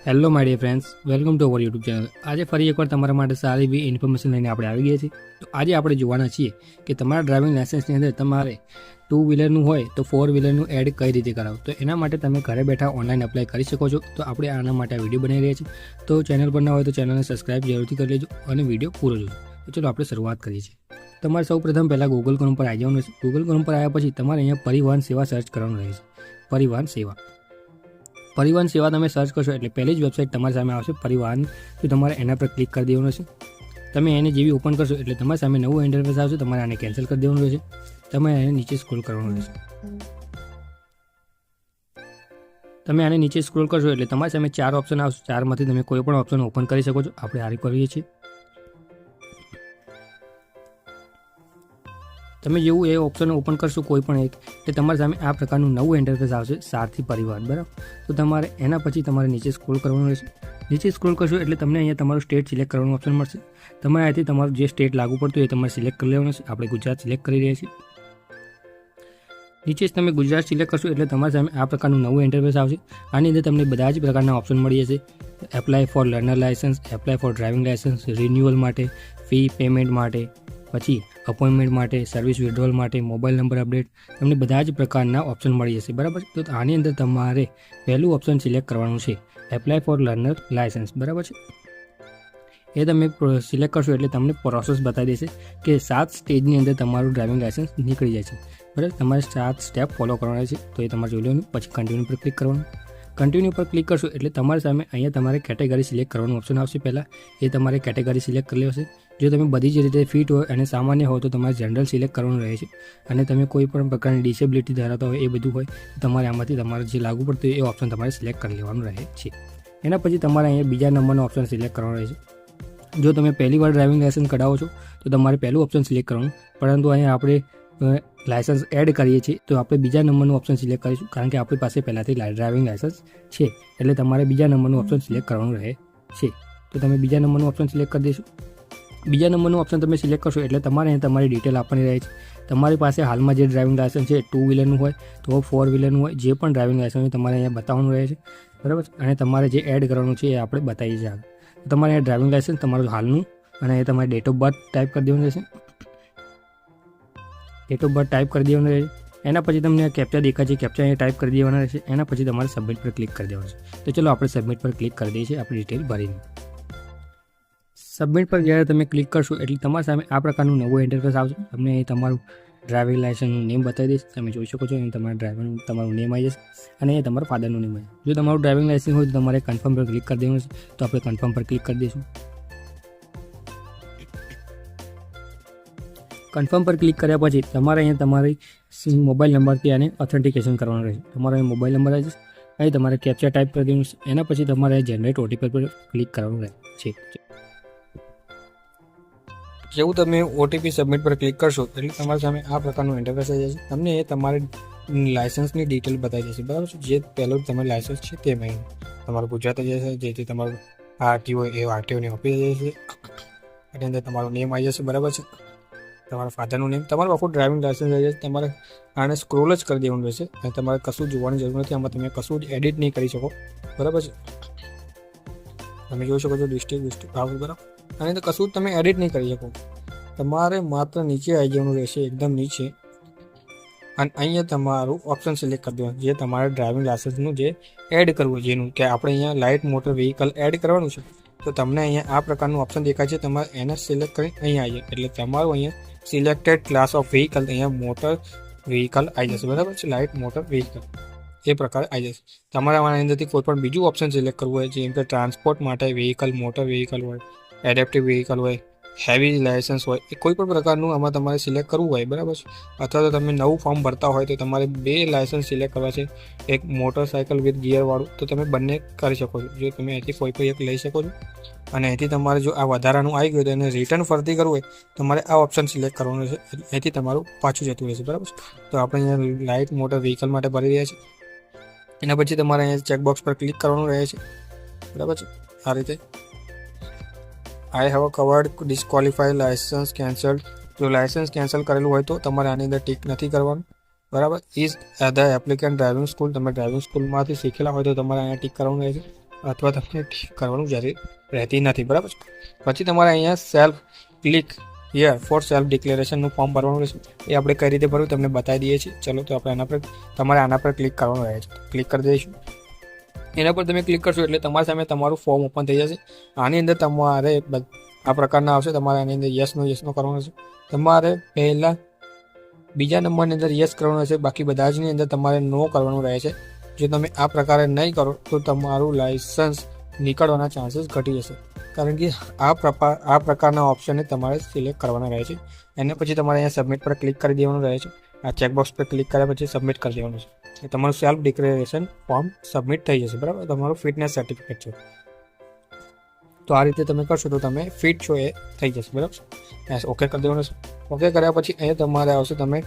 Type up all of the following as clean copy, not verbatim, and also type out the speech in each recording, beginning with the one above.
Hello my dear friends, welcome to our YouTube channel. આજે ફરી એકવાર તમારા માટે સારી એવી ઇન્ફોર્મેશન લઈને આપણે આવી ગયા છીએ। તો આજે આપણે જોવાના છીએ કે તમારા ડ્રાઇવિંગ લાઇસન્સની અંદર તમારે 2 વ્હીલરનું હોય તો 4 વ્હીલરનું એડ કઈ રીતે કરાવો। તો એના માટે તમે ઘરે બેઠા ઓનલાઈન એપ્લાય કરી શકો છો। તો આપણે આના માટે આ વિડીયો બનાવી રહ્યા છીએ। તો ચેનલ પર ના હોય તો ચેનલને સબસ્ક્રાઇબ જરૂરથી કરી લેજો અને વિડીયો પૂરો જોજો। તો ચલો આપણે શરૂઆત કરીએ છીએ। તમારે સૌ પ્રથમ પહેલાં ગૂગલ ક્રોમ પર આવી જવાનું રહેશે। ગૂગલ ક્રોમ પર આવ્યા પછી તમારે અહીંયા પરિવહન સેવા સર્ચ કરવાનું રહેશે। પરિવહન સેવા તમે સર્ચ કરશો એટલે પહેલી જ વેબસાઇટ તમારી સામે આવશે પરિવહન। તો તમારે એના પર ક્લિક કરી દેવાનું છે। તમે એને જેવી ઓપન કરશો એટલે તમારી સામે નવું ઇન્ટરફેસ આવશે। તમારે આને કેન્સલ કરી દેવાનું રહેશે। તમે એને નીચે સ્ક્રોલ કરવાનું રહેશે। તમે આને નીચે સ્ક્રોલ કરશો એટલે તમારી સામે 4 ઓપ્શન આવશે। 4માંથી તમે કોઈ પણ ઓપ્શન ઓપન કરી શકો છો। આપણે આ કરીએ છીએ। તમે જેવું એ ઓપ્શન ઓપન કરશો કોઈ પણ એક એટલે તમારી સામે આ પ્રકારનું નવું ઇન્ટરફેસ આવશે સારથી પરિવહન, બરાબર। તો તમારે એના પછી તમારે નીચે સ્ક્રોલ કરવાનું રહેશે। નીચે સ્ક્રોલ કરશો એટલે તમને અહીંયા તમારું સ્ટેટ સિલેક્ટ કરવાનું ઓપ્શન મળશે। તમારે અહીંથી તમારું જે સ્ટેટ લાગુ પડતું હોય એ તમારે સિલેક્ટ કરી લેવાનું છે। આપણે ગુજરાત સિલેક્ટ કરી રહ્યા છીએ। નીચે તમે ગુજરાત સિલેક્ટ કરશો એટલે તમારી સામે આ પ્રકારનું નવું ઇન્ટરફેસ આવશે। આની અંદર તમને બધા જ પ્રકારના ઓપ્શન મળી જશે। Apply four learner licence, apply four driving licence, renewal માટે, ફી પેમેન્ટ માટે, પછી અપોઇન્ટમેન્ટ માટે, સર્વિસ વિડ્રોલ માટે, મોબાઈલ નંબર અપડેટ, તમને બધા જ પ્રકારના ઓપ્શન મળી જશે, બરાબર। તો આની અંદર તમારે પહેલું ઓપ્શન સિલેક્ટ કરવાનું છે એપ્લાય ફોર લર્નર લાયસન્સ, બરાબર છે। એ તમે સિલેક્ટ કરશો એટલે તમને પ્રોસેસ બતાવી દેશે કે 7 સ્ટેજની અંદર તમારું ડ્રાઇવિંગ લાયસન્સ નીકળી જાય છે, બરાબર। તમારે 7 સ્ટેપ ફોલો કરવાના છે। તો એ તમારે જોઈ લેવાનું। પછી કન્ટિન્યુ પર ક્લિક કરવાનું। કન્ટિન્યુ પર ક્લિક કરશો એટલે તમારી સામે અહીંયા તમારે કેટેગરી સિલેક્ટ કરવાનું ઓપ્શન આવશે। પહેલાં એ તમારે કેટેગરી સિલેક્ટ કરી લેશે। જો તમે બધી જ રીતે ફિટ હોય અને સામાન્ય હોય તો તમારે જનરલ સિલેક્ટ કરવાનું રહે છે। અને તમે કોઈ પણ પ્રકારની ડિસેબિલિટી ધરાવતા હોય એ બધું હોય તો તમારે આમાંથી તમારે જે લાગુ પડતું હોય એ ઓપ્શન તમારે સિલેક્ટ કરી લેવાનું રહે છે। એના પછી તમારે અહીંયા બીજા નંબરનો ઓપ્શન સિલેક્ટ કરવાનો રહે છે। જો તમે પહેલી વાર ડ્રાઇવિંગ લાયસન્સ કઢાવો છો તો તમારે પહેલું ઓપ્શન સિલેક્ટ કરવાનું, પરંતુ અહીંયા આપણે લાયસન્સ એડ કરીએ છીએ તો આપણે બીજા નંબરનું ઓપ્શન સિલેક્ટ કરીશું, કારણ કે આપણી પાસે પહેલાંથી ડ્રાઇવિંગ લાયસન્સ છે એટલે તમારે બીજા નંબરનું ઓપ્શન સિલેક્ટ કરવાનું રહે છે। તો તમે બીજા નંબરનું ઓપ્શન સિલેક્ટ કરી દઈશું। બીજા નંબરનું ઓપ્શન તમે સિલેક્ટ કરશો એટલે તમારે અહીં તમારી ડિટેલ આપવાની રહે છે। તમારી પાસે હાલમાં જે ડ્રાઇવિંગ લાયસન્સ છે 2 વ્હીલરનું હોય તો 4 વ્હીલરનું હોય, જે પણ ડ્રાઇવિંગ લાયસન્સ હોય તમારે અહીંયા બતાવવાનું રહે છે, બરાબર। અને તમારે જે એડ કરવાનું છે એ આપણે બતાવીએ છીએ આગળ। તો તમારે અહીંયા ડ્રાઇવિંગ લાયસન્સ તમારું હાલનું અને એ તમારી ડેટ ઓફ બર્થ ટાઈપ કરી દેવાનું રહેશે। ડેટ ઓફ બર્થ ટાઈપ કરી દેવાનું રહેશે। એના પછી તમને કેપ્ચા દેખાય છે, કેપ્ચા અહીંયા ટાઈપ કરી દેવાના રહેશે। એના પછી તમારે સબમિટ પર ક્લિક કરી દેવાનું છે। તો ચલો આપણે સબમિટ પર ક્લિક કરી દઈએ છીએ આપણી ડિટેલ ભરીને। સબમિટ પર જ્યારે તમે ક્લિક કરશો એટલે તમારી સામે આ પ્રકારનું નવું ઇન્ટરફેસ આવશે। તમને અહીં તમારું ડ્રાઇવિંગ લાયસન્સનું નેમ બતાવી દઈશ। તમે જોઈ શકો છો અહીં તમારું નેમ આવી જશે અને અહીં તમારા ફાધરનું નેમ આવી જશે। જો તમારું ડ્રાઇવિંગ લાયસન્સ હોય તો તમારે કન્ફર્મ પર ક્લિક કરી દેવાનું છે। તો આપણે કન્ફર્મ પર ક્લિક કરી દઈશું। કન્ફર્મ પર ક્લિક કર્યા પછી તમારે અહીંયા તમારી મોબાઈલ નંબરથી આને ઓથેન્ટિકેશન કરવાનું રહેશે। તમારો અહીં મોબાઈલ નંબર આવી જશે, અહીં તમારે કેપ્ચા ટાઈપ કરી દેવાનું છે। એના પછી તમારે જનરેટ ઓટીપી પર ક્લિક કરવાનું રહે છે। જેવું તમે ઓટીપી સબમિટ પર ક્લિક કરશો એટલે તમારી સામે આ પ્રકારનું ઇન્ટરફેસ આવી જશે। તમને એ તમારી લાયસન્સની ડિટેલ બતાવી દેશે, બરાબર છે। જે પહેલું તમારું લાયસન્સ છે તે મેં તમારું ગુજરાત આવી જશે, જેથી તમારું આરટીઓ એ આરટીઓની ઓફિસ આવી જશે। એની અંદર તમારું નેમ આવી જશે, બરાબર છે। તમારા ફાધરનું નેમ, તમારું આખું ડ્રાઇવિંગ લાયસન્સ આવી જશે। તમારે આને સ્ક્રોલ જ કરી દેવાનું રહેશે અને તમારે કશું જોવાની જરૂર નથી। આમાં તમે કશું જ એડિટ નહીં કરી શકો, બરાબર છે। તમે જોઈ શકો છો ડિસ્ટ્રિક્ટ આવશે, બરાબર। અને તો કશું તમે એડિટ નહીં કરી શકો। તમારે માત્ર નીચે આવી જવાનું રહેશે, એકદમ નીચે, અને અહીંયા તમારું ઓપ્શન સિલેક્ટ કરી દેવાનું જે તમારે ડ્રાઇવિંગ લાયસન્સનું જે એડ કરવું, જેનું કે આપણે અહીંયા લાઇટ મોટર વ્હીકલ એડ કરવાનું છે। તો તમને અહીંયા આ પ્રકારનું ઓપ્શન દેખાય છે, તમારે એને સિલેક્ટ કરી અહીંયા આવી જાય એટલે તમારું અહીંયા સિલેક્ટેડ ક્લાસ ઓફ વ્હીકલ અહીંયા મોટર વ્હીકલ આવી જશે, બરાબર છે। લાઇટ મોટર વ્હીકલ એ પ્રકારે આવી જશે। તમારે આની અંદરથી કોઈ પણ બીજું ઓપ્શન સિલેક્ટ કરવું હોય, જેમ કે ટ્રાન્સપોર્ટ માટે વ્હીકલ, મોટર વ્હીકલ હોય, એડેપ્ટિવ વ્હીકલ હોય, હેવી લાયસન્સ હોય, એ કોઈ પણ પ્રકારનું આમાં તમારે સિલેક્ટ કરવું હોય, બરાબર છે। અથવા તો તમે નવું ફોર્મ ભરતા હોય તો તમારે 2 લાયસન્સ સિલેક્ટ કરવા છે, એક મોટરસાઇકલ વિથ ગિયરવાળું, તો તમે બંને કરી શકો છો। જો તમે અહીંથી કોઈ પણ એક લઈ શકો છો અને અહીંથી તમારે જો આ વધારાનું આવી ગયું તો એને રિટર્ન ફરતી કરવું હોય તમારે આ ઓપ્શન સિલેક્ટ કરવાનું છે, અહીંથી તમારું પાછું જતું રહેશે, બરાબર છે। તો આપણે અહીંયા લાઇટ મોટર વ્હીકલ માટે ભરી રહ્યા છીએ। એના પછી તમારે અહીંયા ચેકબોક્સ પર ક્લિક કરવાનું રહે છે, બરાબર છે। આ રીતે I have covered disqualified licence cancelled, જો લાયસન્સ કેન્સલ કરેલું હોય તો તમારે આની અંદર ટિક નથી કરવાનું, બરાબર। Is the applicant driving school, તમે ડ્રાઇવિંગ સ્કૂલમાંથી શીખેલા હોય તો તમારે અહીંયા ટિક કરવાનું રહેશે। અથવા તમને કરવાનું જરૂર રહેતી નથી, બરાબર છે. પછી તમારે અહીંયા self click here for self ડિક્લેરેશનનું ફોર્મ ભરવાનું રહેશે. એ આપણે કઈ રીતે ભરવું તમને બતાવી દઈએ છીએ. ચલો તો આપણે તમારે આના પર ક્લિક કરવાનું રહે છે. ક્લિક કરી દઈશું. એના પર તમે ક્લિક કરશો એટલે તમારી સામે તમારું ફોર્મ ઓપન થઈ જશે. આની અંદર તમારે આ પ્રકારના આવશે. તમારે આની અંદર યસનો કરવાનો છે. તમારે પહેલાં બીજા નંબરની અંદર યસ કરવાનું રહેશે. બાકી બધા જની અંદર તમારે નો કરવાનું રહે છે. જો તમે આ પ્રકારે નહીં કરો તો તમારું લાઇસન્સ નીકળવાના ચાન્સીસ ઘટી જશે. કારણ કે આ પ્રકારના ઓપ્શનને તમારે સિલેક્ટ કરવાના રહે છે. એના પછી તમારે અહીંયા સબમિટ પર ક્લિક કરી દેવાનું રહે છે. આ ચેકબોક્સ પર ક્લિક કર્યા પછી સબમિટ કરી દેવાનું છે. તમારું સેલ્ફ ડિક્લેરેશન ફોર્મ સબમિટ થઈ જશે, બરાબર. તમારું ફિટનેસ સર્ટિફિકેટ છે. તો આ રીતે તમે કરશો તો તમે ફિટ છો એ થઈ જશે, બરાબર. ઓકે કરી દેવાનું છે. ઓકે કર્યા પછી અહીંયા તમારે આવશે તમે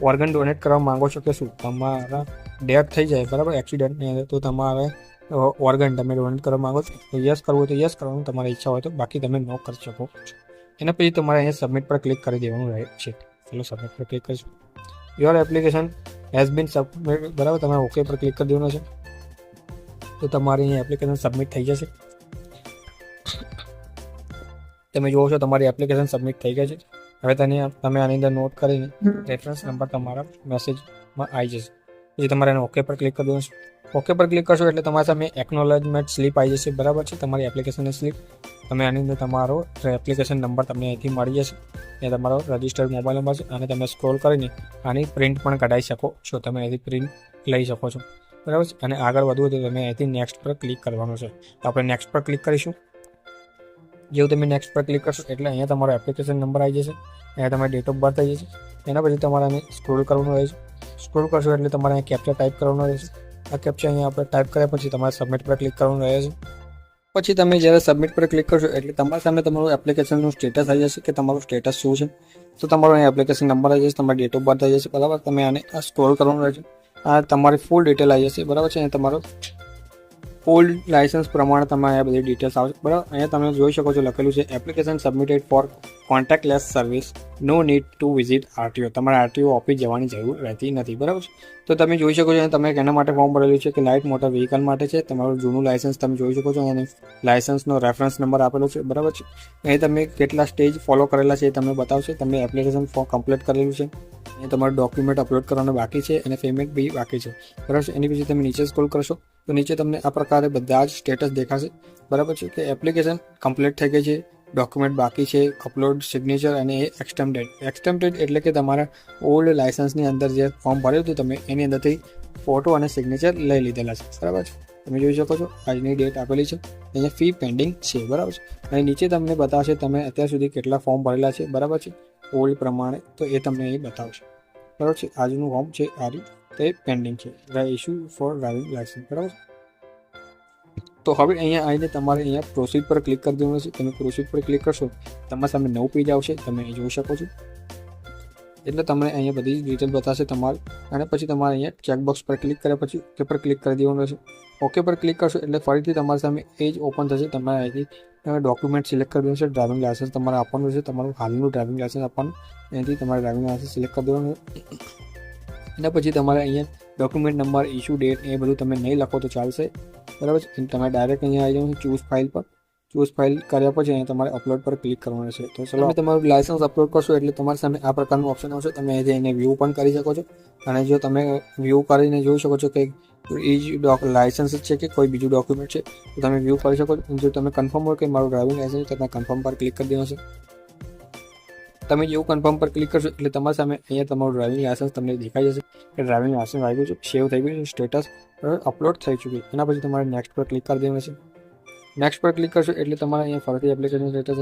ઓર્ગન ડોનેટ કરવા માંગો છો કે શું. તમારા ડેથ થઈ જાય, બરાબર, એક્સિડન્ટની અંદર, તો તમારે ઓર્ગન તમે ડોનેટ કરવા માંગો છો તો યસ કરવું હોય તો યસ કરવાનું, તમારી ઈચ્છા હોય તો. બાકી તમે નો કરી શકો. એના પછી તમારે અહીંયા સબમિટ પર ક્લિક કરી દેવાનું રહે છે. ચલો સબમિટ પર ક્લિક કરીશું. Your application has been submit, બરાબર. તમારે ઓકે પર ક્લિક કરી દેવાનું છે. તો તમારી અહીંયા એપ્લિકેશન સબમિટ થઈ જશે. તમે જુઓ છો તમારી એપ્લિકેશન સબમિટ થઈ ગઈ છે. હવે તમે આની અંદર નોટ કરીને રેફરન્સ નંબર તમારા મેસેજમાં આવી જશે. પછી તમારે એને ઓકે પર ક્લિક કરી દેવાનું છે. ઓકે પર ક્લિક કરશો એટલે તમારી સામે એકનોલેજમેન્ટ સ્લીપ આવી જશે, બરાબર છે, તમારી એપ્લિકેશનની સ્લીપ. તમે આની અંદર તમારો એપ્લિકેશન નંબર તમને અહીંથી મળી જશે. એ તમારો રજિસ્ટર્ડ મોબાઈલ નંબર છે. અને તમે સ્ક્રોલ કરીને આની પ્રિન્ટ પણ કઢાવી શકો છો. તમે અહીંથી પ્રિન્ટ લઈ શકો છો, બરાબર છે. અને આગળ વધવું તો તમે અહીંથી નેક્સ્ટ પર ક્લિક કરવાનું છે. તો આપણે નેક્સ્ટ પર ક્લિક કરીશું. જેવું તમે નેક્સ્ટ પર ક્લિક કરશો એટલે અહીંયા તમારો એપ્લિકેશન નંબર આવી જશે. અહીંયા તમારી ડેટ ઓફ બર્થ આવી જશે. એના પછી તમારે આને સ્ક્રોલ કરવાનું રહેશે. સ્ક્રોલ કરશો એટલે તમારે અહીંયા કેપ્ચા ટાઈપ કરવાનું રહેશે. આ કેપ્ચા અહીંયા આપણે ટાઈપ કર્યા પછી તમારે સબમિટ પર ક્લિક કરવાનું રહે છે. પછી તમે જ્યારે સબમિટ પર ક્લિક કરશો એટલે તમારા સામે તમારું એપ્લિકેશનનું સ્ટેટસ આવી જશે કે તમારું સ્ટેટસ શું છે. તો તમારો અહીંયા એપ્લિકેશન નંબર આવી જશે, તમારી ડેટ ઓફ બર્થ આવી જશે, બરાબર. તમે આને સ્ક્રોલ કરવાનું રહેશે. આ તમારી ફૂલ ડિટેલ આવી જશે, બરાબર છે. અહીંયા તમારો ફૂલ લાઇસન્સ પ્રમાણે તમે અહીંયા બધી ડિટેલ્સ આવશે, બરાબર. અહીંયા તમે જોઈ શકો છો લખેલું છે application submitted for contactless service, no need to visit RTO. તમારે આરટીઓ ઓફિસ જવાની જરૂર રહેતી નથી, બરાબર છે. તો તમે જોઈ શકો છો તમે એના માટે ફોર્મ ભરેલું છે કે લાઇટ મોટર વ્હીકલ માટે છે. તમારું જૂનું લાઇસન્સ તમે જોઈ શકો છો. અને લાઇસન્સનો રેફરન્સ નંબર આપેલો છે, બરાબર છે. અહીં તમે કેટલા સ્ટેજ ફોલો કરેલા છે એ તમને બતાવશે. તમે એપ્લિકેશન ફોર્મ કમ્પ્લીટ કરેલું છે. અહીં તમારું ડોક્યુમેન્ટ અપલોડ કરવાનું બાકી છે અને પેમેન્ટ બી બાકી છે, બરાબર છે. એની પછી તમે નીચે સ્ક્રોલ કરશો તો નીચે તમને આ પ્રકારે બધા જ સ્ટેટસ દેખાશે, બરાબર છે. કે એપ્લિકેશન કમ્પ્લીટ થઈ ગઈ છે, ડોક્યુમેન્ટ બાકી છે, અપલોડ, સિગ્નેચર અને એ એક્સટેમ્પટેડ. એક્સટેમ્પટેડ એટલે કે તમારા ઓલ્ડ લાઇસન્સની અંદર જે ફોર્મ ભર્યું હતું તમે એની અંદરથી ફોટો અને સિગ્નેચર લઈ લીધેલા છે, બરાબર છે. તમે જોઈ શકો છો આજની ડેટ આપેલી છે. અહીંયા ફી પેન્ડિંગ છે, બરાબર છે. અને નીચે તમને બતાવશે તમે અત્યાર સુધી કેટલા ફોર્મ ભરેલા છે, બરાબર છે, ઓલ્ડ પ્રમાણે. તો એ તમને અહીં બતાવશે, બરાબર છે. આજનું ફોર્મ છે આરી તે પેન્ડિંગ છે, ઇશ્યુ ફોર ડ્રાઇવિંગ લાઇસન્સ, બરાબર. તો હવે અહીંયા આવીને તમારે અહીંયા પ્રોસીડ પર ક્લિક કરી દેવાનું છે. તમે પ્રોસીડ પર ક્લિક કરશો તમારા સામે નવું પેજ આવશે, તમે અહીં જોઈ શકો છો. એટલે તમને અહીંયા બધી ડિટેલ બતાવશે તમારે. અને પછી તમારે અહીંયા ચેકબોક્સ પર ક્લિક કર્યા પછી ઓકે પર ક્લિક કરી દેવાનું રહેશે. ઓકે પર ક્લિક કરશો એટલે ફરીથી તમારી સામે એ જ ઓપન થશે. તમારે અહીંથી ડોક્યુમેન્ટ સિલેક્ટ કરી દેવાનું છે. ડ્રાઇવિંગ લાઇસન્સ તમારે આપવાનું છે, તમારું હાલનું ડ્રાઇવિંગ લાઇસન્સ આપવાનું. અહીંથી તમારે ડ્રાઇવિંગ લાઇસન્સ સિલેક્ટ કરી દેવાનું છે. એના પછી તમારે અહીંયા ડોક્યુમેન્ટ નંબર, ઇશ્યુ ડેટ એ બધું તમે નહીં લખો તો ચાલશે, બરાબર છે. તમે ડાયરેક્ટ અહીંયા આવી જાઓ ચૂઝ ફાઇલ પર. ચૂઝ ફાઇલ કર્યા પછી અહીંયા તમારે અપલોડ પર ક્લિક કરવાનું છે. તો ચલો તમે તમારું લાઇસન્સ અપલોડ કરશો એટલે તમારી સામે આ પ્રકારનું ઓપ્શન આવશે. તમે એને વ્યૂ પણ કરી શકો છો. અને જો તમે વ્યૂ કરીને જોઈ શકો છો કે એ જ લાઇસન્સ છે કે કોઈ બીજું ડોક્યુમેન્ટ છે તો તમે વ્યૂ કરી શકો છો. જો તમે કન્ફર્મ હોય કે મારું ડ્રાઇવિંગ લાઇસન્સ તો તમે કન્ફર્મ પર ક્લિક કરી દેવાનું છે. તમે જેવું કન્ફર્મ પર ક્લિક કરશો એટલે તમારી સામે અહીંયા તમારું ડ્રાઇવિંગ લાઇસન્સ તમને દેખાઈ જશે કે ડ્રાઇવિંગ લાઇસન્સ આવી ગયું છે, સેવ થઈ ગયું છે, સ્ટેટસ અપલોડ થઈ ચૂક્યું. એના પછી તમારે નેક્સ્ટ પર ક્લિક કરી દેવાનું છે. નેક્સ્ટ પર ક્લિક કરશો એટલે તમારે અહીંયા ફરીથી એપ્લિકેશન સ્ટેટસ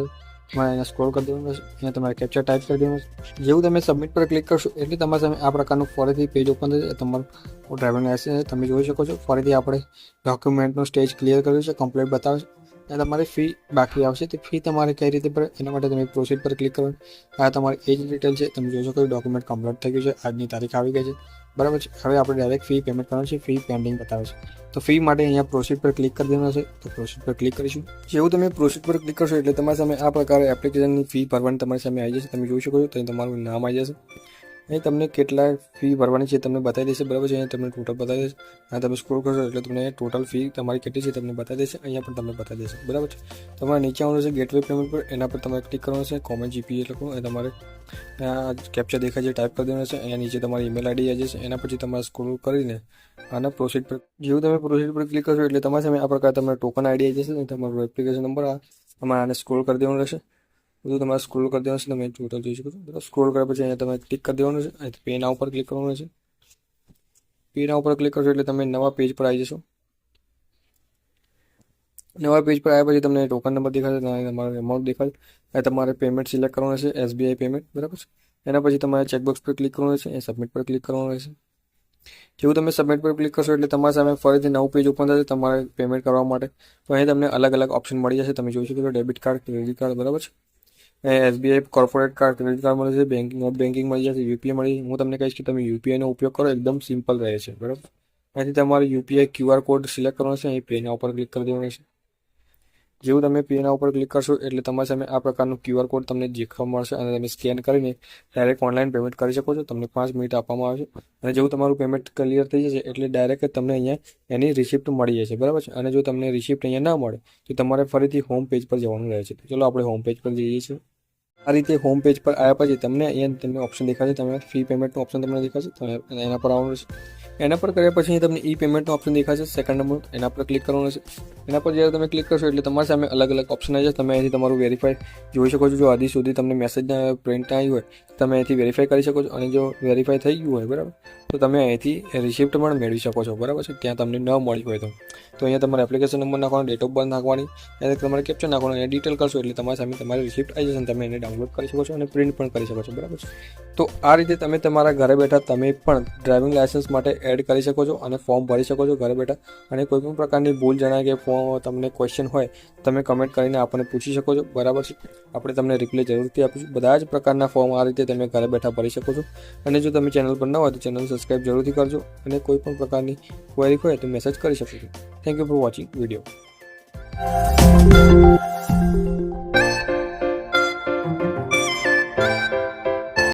તમારે અહીંયા સ્ક્રોલ કરી દેવાનું છે. અહીંયા તમારે કેપ્ચર ટાઈપ કરી દેવાનું છે. જેવું તમે સબમિટ પર ક્લિક કરશો એટલે તમારી સામે આ પ્રકારનું ફરીથી પેજ ઓપન થશે. તમારું ડ્રાઇવિંગ લાઇસન્સ તમે જોઈ શકો છો. ફરીથી આપણે ડોક્યુમેન્ટનું સ્ટેજ ક્લિયર કર્યું છે, કમ્પ્લીટ બતાવે છે. અને તમારી ફી બાકી આવશે. તે ફી તમારે કઈ રીતે ભરે એના માટે તમે પ્રોસીડ પર ક્લિક કરવાનું. આ તમારી એ જ ડિટેલ છે. તમે જોઈ શકો છો ડોક્યુમેન્ટ કમ્પ્લીટ થઈ ગયું છે, આજની તારીખ આવી ગઈ છે, બરાબર છે. હવે આપણે ડાયરેક્ટ ફી પેમેન્ટ કરવાનું છે. ફી પેન્ડિંગ બતાવે છે. તો ફી માટે અહીંયા પ્રોસીડ પર ક્લિક કરી દેવાનું છે. તો પ્રોસીડ પર ક્લિક કરીશું. જેવું તમે પ્રોસીડ પર ક્લિક કરશો એટલે તમારી સામે આ પ્રકારે એપ્લિકેશનની ફી ભરવાની તમારી સામે આવી જશે. તમે જોઈ શકો છો તો તમારું નામ આવી જશે. અહીં તમને કેટલા ફી ભરવાની છે તમને બતાવી દેશે, બરાબર છે. અહીંયા તમને ટોટલ બતાવી દેશે. અને તમે સ્ક્રોલ કરશો એટલે તમને ટોટલ ફી તમારી કેટલી છે તમને બતાવી દેશે. અહીંયા પણ તમને બતાવી દેશે, બરાબર છે. તમારે નીચે આવવાનું છે ગેટવે પેમેન્ટ પર, એના પર તમારે ક્લિક કરવાનું છે. કોમન જીપીએ લખો અને તમારે કેપ્ચા દેખાય છે ટાઈપ કરી દેવાનું છે. અહીંયા નીચે તમારી ઈમેલ આઈડી આવી જશે. એના પછી તમારે સ્ક્રોલ કરીને આના પ્રોસીડ પર જેવું તમે પ્રોસીડ પર ક્લિક કરશો એટલે તમારી સામે આ પ્રકારે તમારે ટોકન આઈડી આવી જશે અને તમારો એપ્લિકેશન નંબર તમારે આને સ્ક્રોલ કરી દેવાનું રહેશે. બધું તમારે સ્ક્રોલ કરી દેવાનું છે. તમે ટોટલ જોઈ શકો છો, બરાબર. સ્ક્રોલ કર્યા પછી અહીંયા તમે ક્લિક કરી દેવાનું છે. અહીંથી પે નાઉ ઉપર ક્લિક કરવાનું છે. પે નાઉ ઉપર ક્લિક કરશો એટલે તમે નવા પેજ પર આવી જશો. નવા પેજ પર આવ્યા પછી તમને ટોકન નંબર દેખાશે, તમારો અમાઉન્ટ દેખાશે. અને તમારે પેમેન્ટ સિલેક્ટ કરવાનું છે, SBI પેમેન્ટ, બરાબર છે. એના પછી તમારે ચેકબોક્સ પર ક્લિક કરવાનું છે. એ સબમિટ પર ક્લિક કરવાનું રહેશે. જેવું તમે સબમિટ પર ક્લિક કરશો એટલે તમારી સામે ફરીથી નવું પેજ ઓપન થશે તમારે પેમેન્ટ કરવા માટે. તો અહીં તમને અલગ અલગ ઓપ્શન મળી જશે. તમે જોઈ શકો છો ડેબિટ કાર્ડ, ક્રેડિટ કાર્ડ, બરાબર છે. SBI corporate card, credit card મળે છે, બેંકિંગ, નેટ બેન્કિંગ મળી જશે, UPI મળી. હું તમને કહીશ કે તમે UPIનો ઉપયોગ કરો, એકદમ સિમ્પલ રહે છે, બરાબર. અહીંથી તમારે UPI QR કોડ સિલેક્ટ કરવાનો છે. અહીં પેના ઉપર ક્લિક કરી દેવાનું છે. જેવું તમે પેના ઉપર ક્લિક કરશો એટલે તમારી સામે આ પ્રકારનું QR કોડ તમને દેખવા મળશે અને તમે સ્કેન કરીને ડાયરેક્ટ ઓનલાઈન પેમેન્ટ કરી શકો છો. તમને 5 મિનિટ આપવામાં આવે છે અને જેવું તમારું પેમેન્ટ ક્લિયર થઈ જશે એટલે ડાયરેક્ટ તમને અહીંયા એની રિસિપ્ટ મળી જશે, બરાબર છે. અને જો તમને રિસિપ્ટ અહીંયા ના મળે તો તમારે ફરીથી હોમ પેજ પર જવાનું રહે છે. ચલો આપણે હોમ પેજ પર જઈએ છીએ. આ રીતે હોમ પેજ પર આવ્યા પછી તમને અહીંયા તમને ઓપ્શન દેખાશે, તમે ફી પેમેન્ટનું ઓપ્શન તમને દેખાશે, તમે એના પર આવવાનું છે. એના પર કર્યા પછી તમને ઈ પેમેન્ટનું ઓપ્શન દેખાશે, સેકન્ડ નંબર, એના પર ક્લિક કરવાનું છે. એના પર જ્યારે તમે ક્લિક કરશો એટલે તમારી સામે અલગ અલગ ઓપ્શન આવી જશે. તમે અહીંથી તમારું વેરીફાઈ જોઈ શકો છો. જો હજી સુધી તમને મેસેજ પ્રિન્ટ આવી હોય તમે અહીંથી વેરીફાઈ કરી શકો છો અને જો વેરીફાઈ થઈ ગયું હોય, બરાબર, તો તમે અહીંથી રિસિપ્ટ પણ મેળવી શકો છો, બરાબર છે. ત્યાં તમને ન મળી હોય તો અહીંયા તમારે એપ્લિકેશન નંબર નાખવાનો, ડેટ ઓફ બર્થ નાખવાની, અને તમારે કેપ્ચર નાખવાનું, એ ડિટેલ કરશો એટલે તમારી સામે તમારી રિસિપ્ટ આવી જશે અને તમે એને ડાઉનલોડ કરી શકો છો અને પ્રિન્ટ પણ કરી શકો છો, બરાબર છે. તો આ રીતે તમે તમારા ઘરે બેઠા તમે પણ ડ્રાઇવિંગ લાયસન્સ માટે એડ કરી શકો છો અને ફોર્મ ભરી શકો છો ઘરે બેઠા. અને કોઈ પણ પ્રકારની ભૂલ જણાય કે ફોર્મ તમને ક્વેશ્ચન હોય તમે કમેન્ટ કરીને આપણને પૂછી શકો છો, બરાબર છે. આપણે તમને રિપ્લાય જરૂરથી આપીશું. બધા જ પ્રકારના ફોર્મ આ રીતે તમે ઘરે બેઠા ભરી શકો છો. અને જો તમે ચેનલ પર ન હોય તો ચેનલ સબસ્ક્રાઈબ જરૂરથી કરજો અને કોઈ પણ પ્રકારની ક્વેરી હોય તો મેસેજ કરી શકો છો. Thank you for watching video.